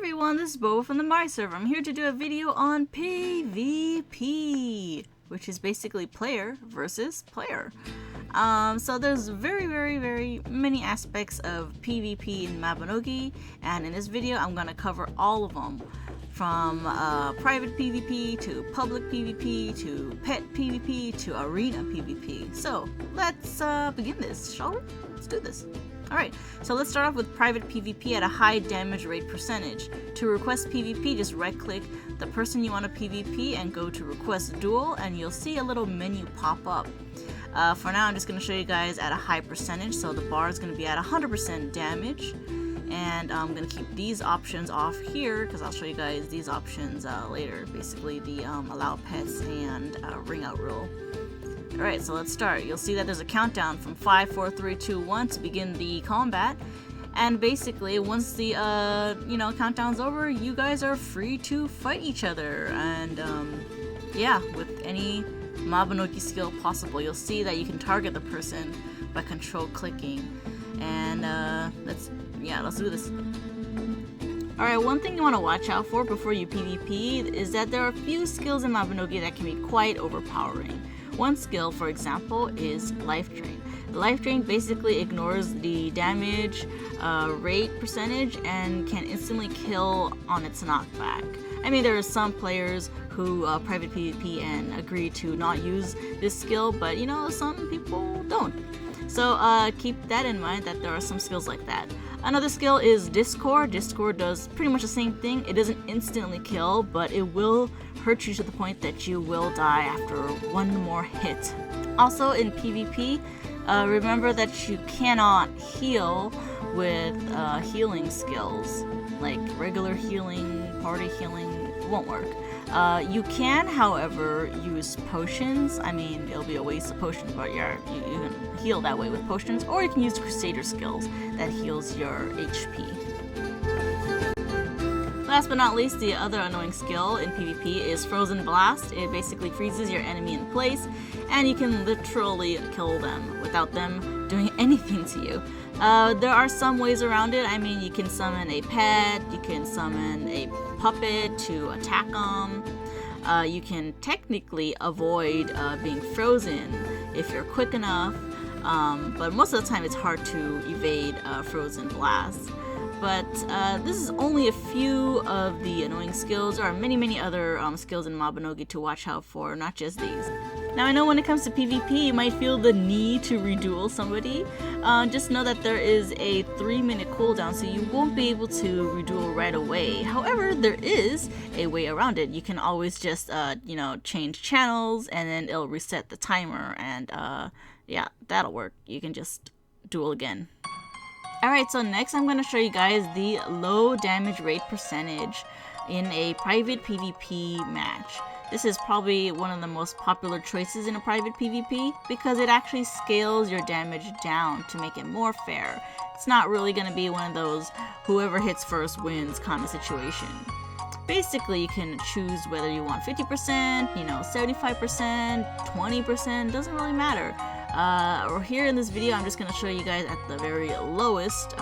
everyone, this is Bo from the My server. I'm here to do a video on PvP, which is basically player versus player. So there's very many aspects of PvP in Mabinogi, and in this video I'm gonna cover all of them, from private PvP to public PvP to pet PvP to arena PvP. So let's begin this, shall we? Let's do this. Alright, so let's start off with private PvP at a high damage rate percentage. To request PvP, just right click the person you want to PvP and go to request duel, and you'll see a little menu pop up. For now I'm just going to show you guys at a high percentage, so the bar is going to be at 100% damage. And I'm going to keep these options off here because I'll show you guys these options later. Basically the allow pets and ring out rule. Alright, so let's start. You'll see that there's a countdown from 5, 4, 3, 2, 1 to begin the combat. And basically, once the countdown's over, you guys are free to fight each other. And yeah, with any Mabinogi skill possible. You'll see that you can target the person by control clicking. And let's do this. Alright, one thing you want to watch out for before you PvP is that there are a few skills in Mabinogi that can be quite overpowering. One skill, for example, is Life Drain. Life Drain basically ignores the damage rate percentage and can instantly kill on its knockback. I mean, there are some players who private PvP and agree to not use this skill, but you know, some people don't. So keep that in mind, that there are some skills like that. Another skill is Discord. Discord does pretty much the same thing. It doesn't instantly kill, but it will hurt you to the point that you will die after one more hit. Also in PvP, remember that you cannot heal with healing skills. Like regular healing, party healing won't work. You can, however, use potions. I mean, it'll be a waste of potions, but you can heal that way with potions, or you can use Crusader skills that heals your HP. Last but not least, the other annoying skill in PvP is Frozen Blast. It basically freezes your enemy in place, and you can literally kill them without them doing anything to you. There are some ways around it. I mean, you can summon a pet, you can summon a puppet to attack them. You can technically avoid being frozen if you're quick enough, but most of the time it's hard to evade Frozen Blast. But this is only a few of the annoying skills. There are many other skills in Mabinogi to watch out for, not just these. Now I know when it comes to PvP, you might feel the need to reduel somebody. Just know that there is a 3-minute cooldown, so you won't be able to reduel right away. However, there is a way around it. You can always just change channels, and then it'll reset the timer, and yeah, that'll work. You can just duel again. Alright, so next I'm going to show you guys the low damage rate percentage in a private PvP match. This is probably one of the most popular choices in a private PvP because it actually scales your damage down to make it more fair. It's not really going to be one of those whoever hits first wins kind of situation. Basically, you can choose whether you want 50%, 75%, 20%, doesn't really matter. Or here in this video, I'm just going to show you guys at the very lowest,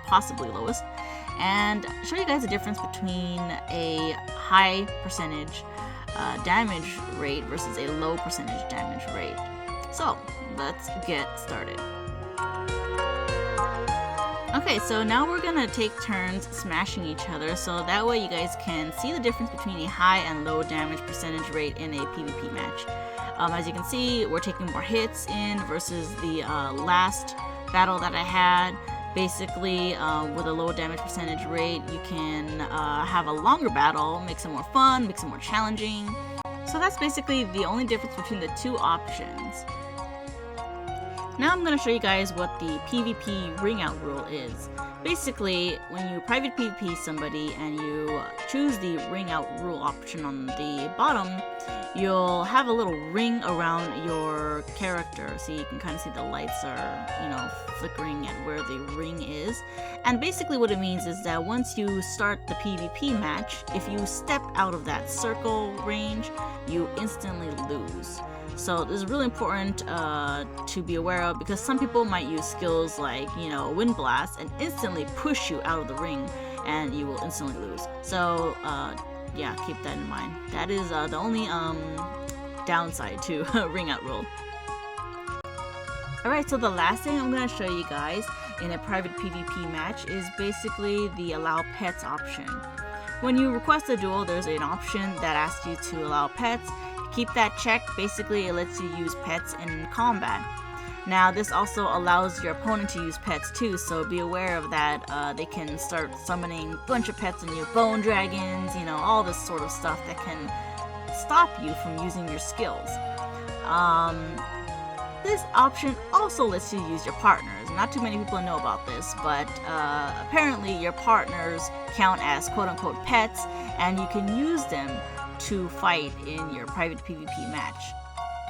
possibly lowest, and show you guys the difference between a high percentage damage rate versus a low percentage damage rate. So let's get started. Okay, so now we're gonna take turns smashing each other, so that way you guys can see the difference between a high and low damage percentage rate in a PvP match. As you can see, we're taking more hits in versus the last battle that I had. Basically, with a low damage percentage rate, you can have a longer battle, makes it more fun, makes it more challenging. So that's basically the only difference between the two options. Now I'm going to show you guys what the PvP ring out rule is. Basically, when you private PvP somebody and you choose the ring out rule option on the bottom, you'll have a little ring around your character, so you can kind of see the lights are, flickering at where the ring is. And basically what it means is that once you start the PvP match, if you step out of that circle range, you instantly lose. So this is really important to be aware of, because some people might use skills like, Wind Blast and instantly push you out of the ring. and you will instantly lose. So yeah, keep that in mind. That is the only downside to ring out rule. Alright, so the last thing I'm going to show you guys in a private PvP match is basically the allow pets option. When you request a duel, there's an option that asks you to allow pets. Keep that checked. Basically, it lets you use pets in combat. Now, this also allows your opponent to use pets too, so be aware of that. They can start summoning a bunch of pets on you, bone dragons, you know, all this sort of stuff that can stop you from using your skills. This option also lets you use your partners. Not too many people know about this, but apparently your partners count as quote-unquote pets, and you can use them to fight in your private PvP match.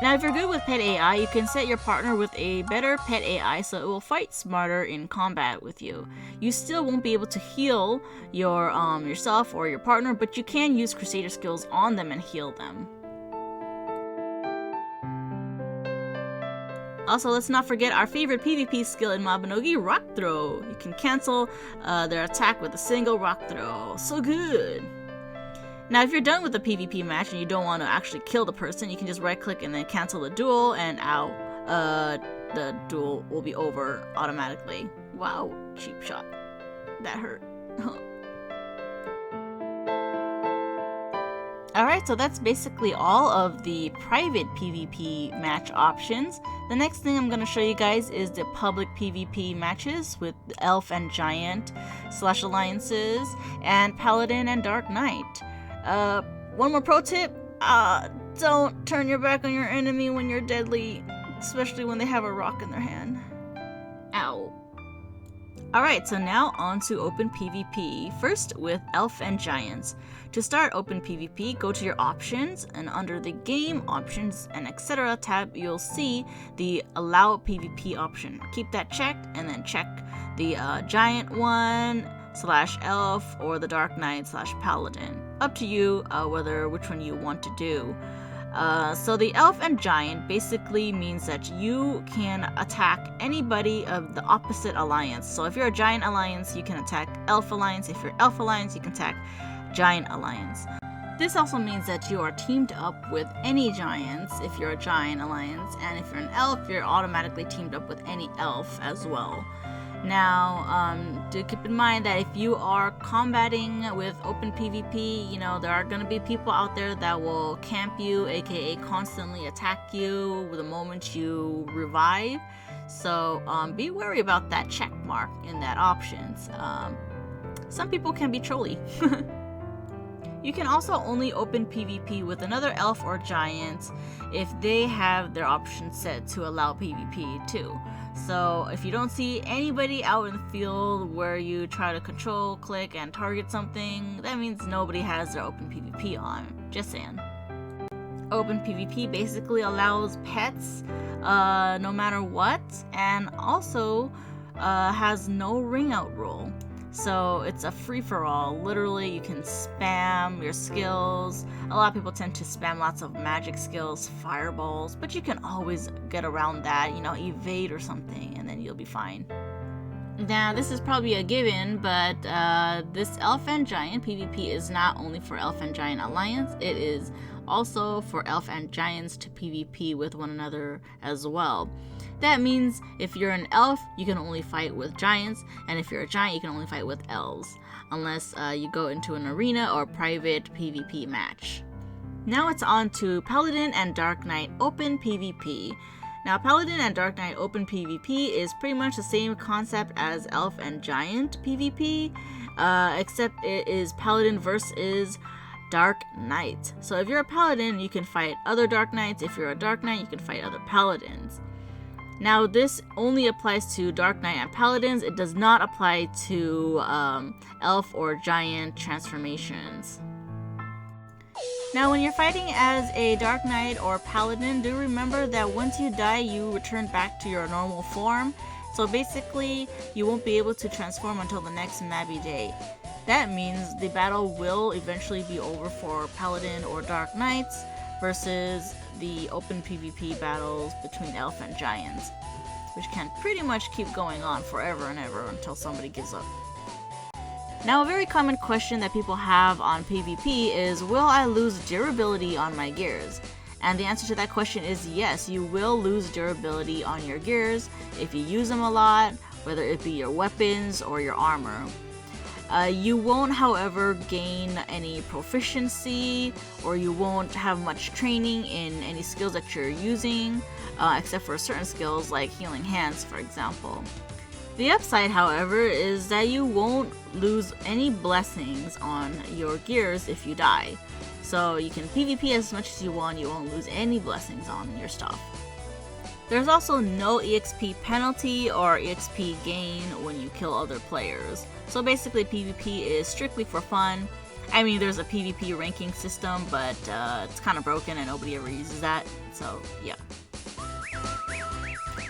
Now, if you're good with pet AI, you can set your partner with a better pet AI so it will fight smarter in combat with you. You still won't be able to heal your yourself or your partner, but you can use Crusader skills on them and heal them. Also, let's not forget our favorite PvP skill in Mabinogi, Rock Throw. You can cancel their attack with a single Rock Throw. So good! Now, if you're done with the PvP match and you don't want to actually kill the person, you can just right-click and then cancel the duel, and the duel will be over automatically. Wow, cheap shot. That hurt. Alright, so that's basically all of the private PvP match options. The next thing I'm going to show you guys is the public PvP matches with Elf and Giant / Alliances and Paladin and Dark Knight. One more pro tip, don't turn your back on your enemy when you're deadly, especially when they have a rock in their hand. Ow. Alright, so now on to Open PvP, first with Elf and Giants. To start Open PvP, go to your options, and under the Game Options and Etc. tab, you'll see the Allow PvP option. Keep that checked, and then check the Giant one / Elf or the Dark Knight / Paladin. Up to you which one you want to do. So the Elf and Giant basically means that you can attack anybody of the opposite alliance. So if you're a Giant alliance, you can attack Elf alliance. If you're Elf alliance, you can attack Giant alliance. This also means that you are teamed up with any Giants if you're a Giant alliance, and if you're an Elf, you're automatically teamed up with any Elf as well. Now, do keep in mind that if you are combating with Open PvP, you know, there are going to be people out there that will camp you, aka constantly attack you the moment you revive. So be wary about that check mark in that options. Some people can be trolly. You can also only open PvP with another Elf or Giant if they have their options set to allow PvP too. So if you don't see anybody out in the field where you try to control, click, and target something, that means nobody has their Open PvP on. Just saying. Open PvP basically allows pets no matter what, and also has no ring out rule. So it's a free-for-all. Literally, you can spam your skills. A lot of people tend to spam lots of magic skills, fireballs, but you can always get around that, you know, evade or something, and then you'll be fine. Now, this is probably a given, but this Elf and Giant PvP is not only for Elf and Giant Alliance, it is also for Elf and Giants to PvP with one another as well. That means if you're an Elf, you can only fight with Giants, and if you're a Giant, you can only fight with Elves, unless you go into an arena or private PvP match. Now it's on to Paladin and Dark Knight Open PvP. Now, Paladin and Dark Knight Open PvP is pretty much the same concept as Elf and Giant PvP, except it is Paladin versus Dark Knight. So if you're a Paladin, you can fight other Dark Knights. If you're a Dark Knight, you can fight other Paladins. Now, this only applies to Dark Knight and Paladins. It does not apply to Elf or Giant transformations. Now, when you're fighting as a Dark Knight or Paladin, do remember that once you die, you return back to your normal form. So basically, you won't be able to transform until the next Mabby day. That means the battle will eventually be over for Paladin or Dark Knights versus the open PvP battles between Elf and Giants, which can pretty much keep going on forever and ever until somebody gives up. Now, a very common question that people have on PvP is, will I lose durability on my gears? And the answer to that question is yes, you will lose durability on your gears if you use them a lot, whether it be your weapons or your armor. You won't, however, gain any proficiency, or you won't have much training in any skills that you're using, except for certain skills like healing hands, for example. The upside, however, is that you won't lose any blessings on your gears if you die. So you can PvP as much as you want, you won't lose any blessings on your stuff. There's also no EXP penalty or EXP gain when you kill other players. So basically PvP is strictly for fun. I mean, there's a PvP ranking system, but it's kind of broken and nobody ever uses that. So yeah.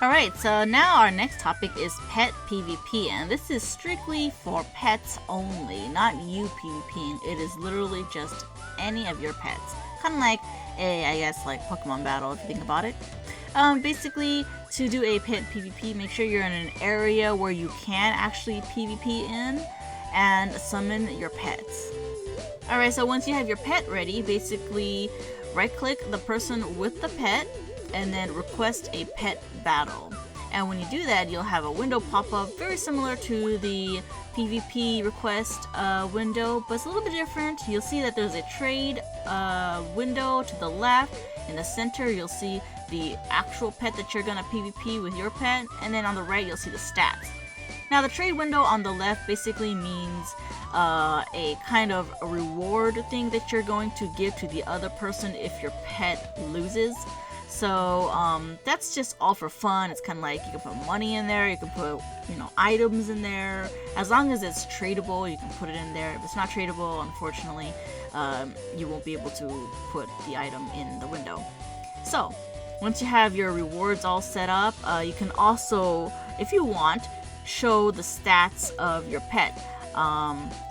Alright, so now our next topic is pet PvP, and this is strictly for pets only, not you PvPing. It is literally just any of your pets. Kind of like I guess like Pokemon Battle if you think about it. Basically, to do a pet PvP, make sure you're in an area where you can actually PvP in and summon your pets. Alright, so once you have your pet ready, basically right click the person with the pet and then request a pet battle. And when you do that, you'll have a window pop up very similar to the PvP request window, but it's a little bit different. You'll see that there's a trade window to the left. In the center, you'll see the actual pet that you're gonna PvP with your pet, and then on the right, you'll see the stats. Now, the trade window on the left basically means a kind of a reward thing that you're going to give to the other person if your pet loses. So that's just all for fun. It's kind of like you can put money in there, you can put, you know, items in there. As long as it's tradable, you can put it in there. If it's not tradable, unfortunately, you won't be able to put the item in the window. So once you have your rewards all set up, you can also, if you want, show the stats of your pet.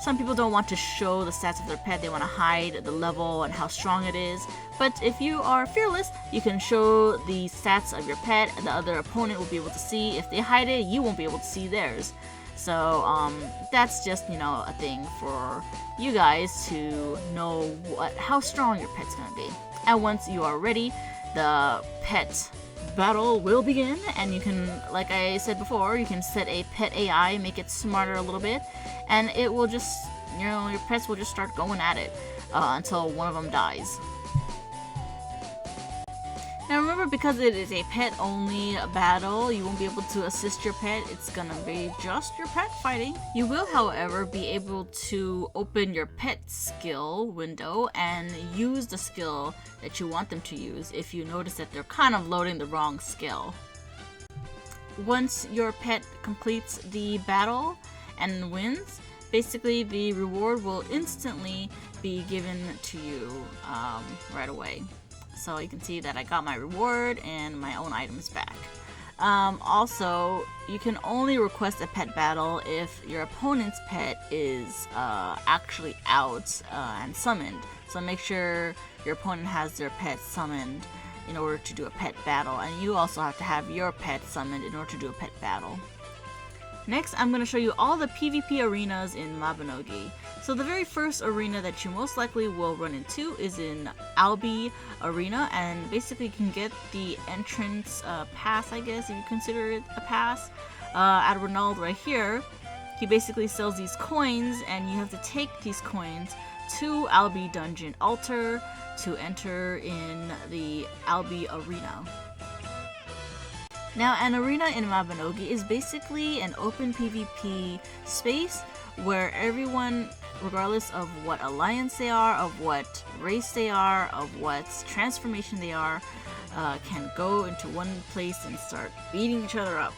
Some people don't want to show the stats of their pet, they want to hide the level and how strong it is. But if you are fearless, you can show the stats of your pet and the other opponent will be able to see. If they hide it, you won't be able to see theirs. So that's just, you know, a thing for you guys to know how strong your pet's gonna be. And once you are ready, the pet battle will begin, and you can, like I said before, you can set a pet AI, make it smarter a little bit, and it will just, you know, your pets will just start going at it until one of them dies. Now remember, because it is a pet only battle, you won't be able to assist your pet. It's gonna be just your pet fighting. You will, however, be able to open your pet skill window and use the skill that you want them to use if you notice that they're kind of loading the wrong skill. Once your pet completes the battle and wins, basically the reward will instantly be given to you right away. So you can see that I got my reward and my own items back. Also, you can only request a pet battle if your opponent's pet is actually out and summoned. So make sure your opponent has their pet summoned in order to do a pet battle, and you also have to have your pet summoned in order to do a pet battle. Next, I'm going to show you all the PvP arenas in Mabinogi. So the very first arena that you most likely will run into is in Albi Arena, and basically you can get the entrance pass, I guess, if you consider it a pass, at Ronald right here. He basically sells these coins, and you have to take these coins to Albi Dungeon Altar to enter in the Albi Arena. Now, an arena in Mabinogi is basically an open PvP space where everyone, regardless of what alliance they are, of what race they are, of what transformation they are, can go into one place and start beating each other up.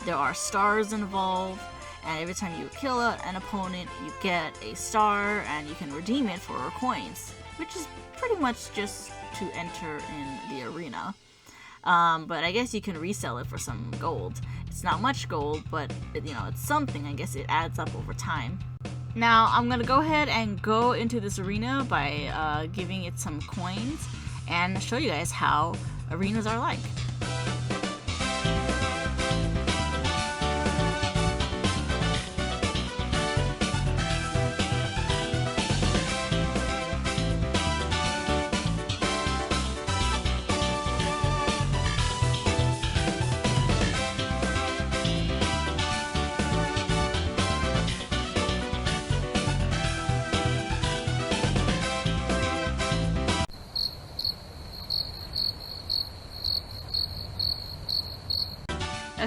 There are stars involved, and every time you kill an opponent, you get a star, and you can redeem it for coins, which is pretty much just to enter in the arena. But I guess you can resell it for some gold. It's not much gold, but you know, it's something. I guess it adds up over time. Now I'm gonna go ahead and go into this arena by giving it some coins and show you guys how arenas are like.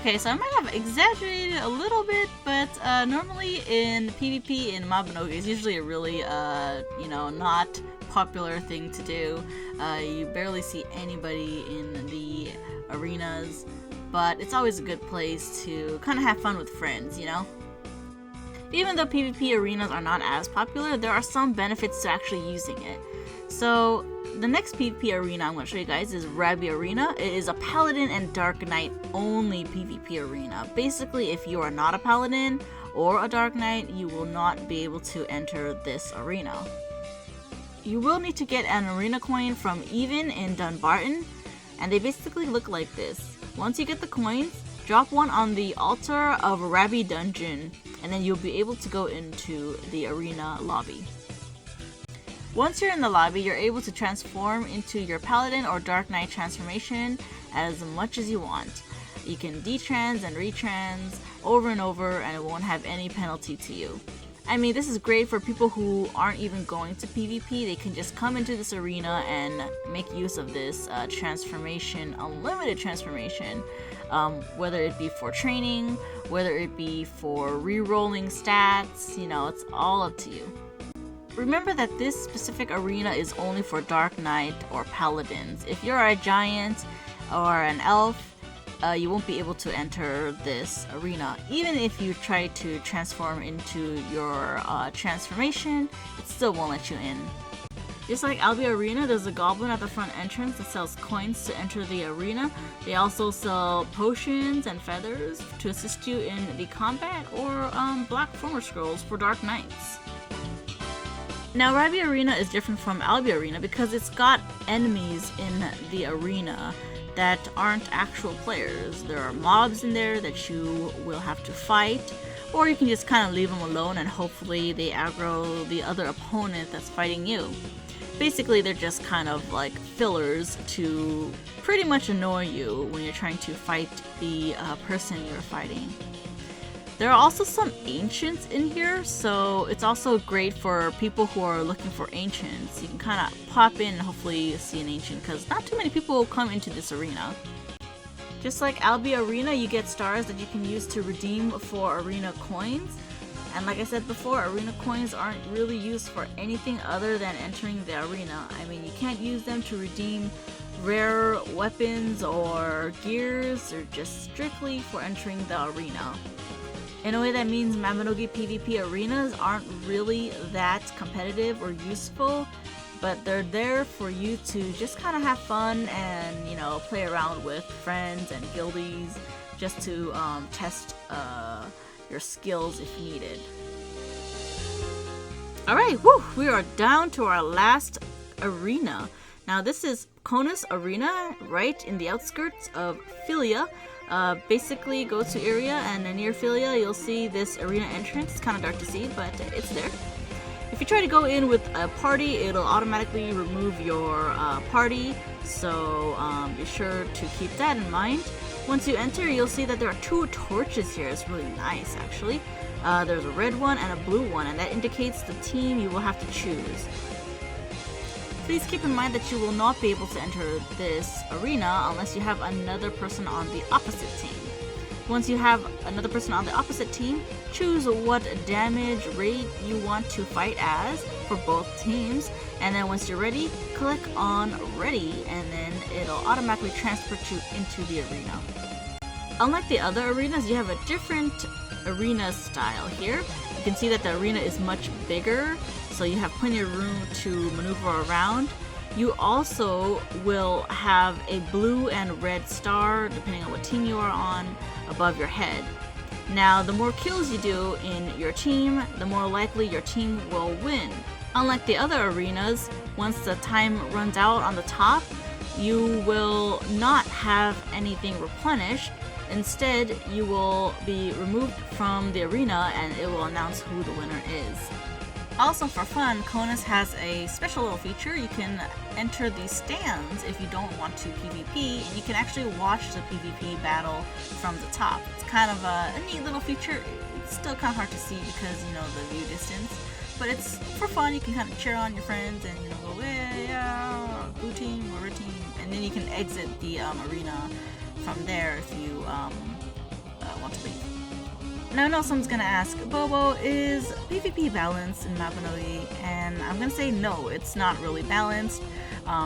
Okay, so I might have exaggerated a little bit, but normally in PvP in Mabinogi, it's usually a really, you know, not popular thing to do. You barely see anybody in the arenas, but it's always a good place to kind of have fun with friends, you know? Even though PvP arenas are not as popular, there are some benefits to actually using it. So the next PvP arena I'm going to show you guys is Rabbi Arena. It is a Paladin and Dark Knight only PvP arena. Basically, if you are not a Paladin or a Dark Knight, you will not be able to enter this arena. You will need to get an arena coin from Even in Dunbarton, and they basically look like this. Once you get the coins, drop one on the altar of Rabbi Dungeon, and then you'll be able to go into the arena lobby. Once you're in the lobby, you're able to transform into your Paladin or Dark Knight transformation as much as you want. You can detrans and retrans over and over, and it won't have any penalty to you. I mean, this is great for people who aren't even going to PvP. They can just come into this arena and make use of this transformation, unlimited transformation, whether it be for training, whether it be for re-rolling stats, you know, it's all up to you. Remember that this specific arena is only for Dark Knight or Paladins. If you're a giant or an elf, you won't be able to enter this arena. Even if you try to transform into your transformation, it still won't let you in. Just like Albi Arena, there's a goblin at the front entrance that sells coins to enter the arena. They also sell potions and feathers to assist you in the combat, or black former scrolls for Dark Knights. Now, Rabbi Arena is different from Albi Arena because it's got enemies in the arena that aren't actual players. There are mobs in there that you will have to fight, or you can just kind of leave them alone and hopefully they aggro the other opponent that's fighting you. Basically, they're just kind of like fillers to pretty much annoy you when you're trying to fight the person you're fighting. There are also some ancients in here, so it's also great for people who are looking for ancients. You can kind of pop in and hopefully see an ancient, because not too many people come into this arena. Just like Albi Arena, you get stars that you can use to redeem for arena coins. And like I said before, arena coins aren't really used for anything other than entering the arena. I mean, you can't use them to redeem rare weapons or gears. They're just strictly for entering the arena. In a way, that means Mabinogi PvP arenas aren't really that competitive or useful, but they're there for you to just kind of have fun and, you know, play around with friends and guildies, just to test your skills if needed. Alright, we are down to our last arena. Now this is Conus Arena, right in the outskirts of Philia. Basically go to area, and near Philia you'll see this arena entrance. It's kind of dark to see, but it's there. If you try to go in with a party, it'll automatically remove your party, so be sure to keep that in mind. Once you enter, you'll see that there are two torches here. It's really nice, actually. There's a red one and a blue one, and that indicates the team you will have to choose. Please keep in mind that you will not be able to enter this arena unless you have another person on the opposite team. Once you have another person on the opposite team, choose what damage rate you want to fight as for both teams, and then once you're ready, click on ready, and then it'll automatically transport you into the arena. Unlike the other arenas, you have a different arena style here. You can see that the arena is much bigger, so you have plenty of room to maneuver around. You also will have a blue and red star, depending on what team you are on, above your head. Now, the more kills you do in your team, the more likely your team will win. Unlike the other arenas, once the time runs out on the top, you will not have anything replenished. Instead, you will be removed from the arena and it will announce who the winner is. Also, for fun, Conus has a special little feature. You can enter the stands if you don't want to PvP, and you can actually watch the PvP battle from the top. It's kind of a neat little feature. It's still kind of hard to see because, you know, the view distance, but it's for fun. You can kind of cheer on your friends and, you know, go, hey, yeah, blue team or red team, and then you can exit the arena from there if you Now I know someone's gonna ask, Bobo, is PvP balanced in Mabinogi? And I'm gonna say no, it's not really balanced.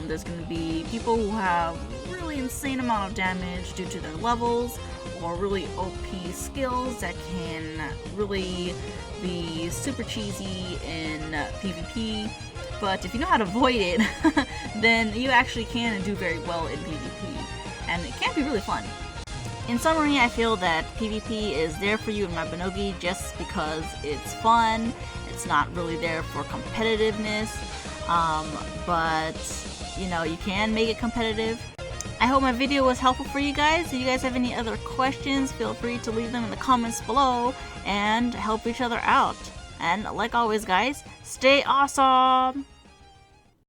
There's gonna be people who have really insane amount of damage due to their levels, or really OP skills that can really be super cheesy in PvP. But if you know how to avoid it, then you actually can do very well in PvP, and it can be really fun. In summary, I feel that PvP is there for you in Mabinogi just because it's fun. It's not really there for competitiveness, but you know, you can make it competitive. I hope my video was helpful for you guys. If you guys have any other questions, feel free to leave them in the comments below and help each other out. And like always, guys, stay awesome!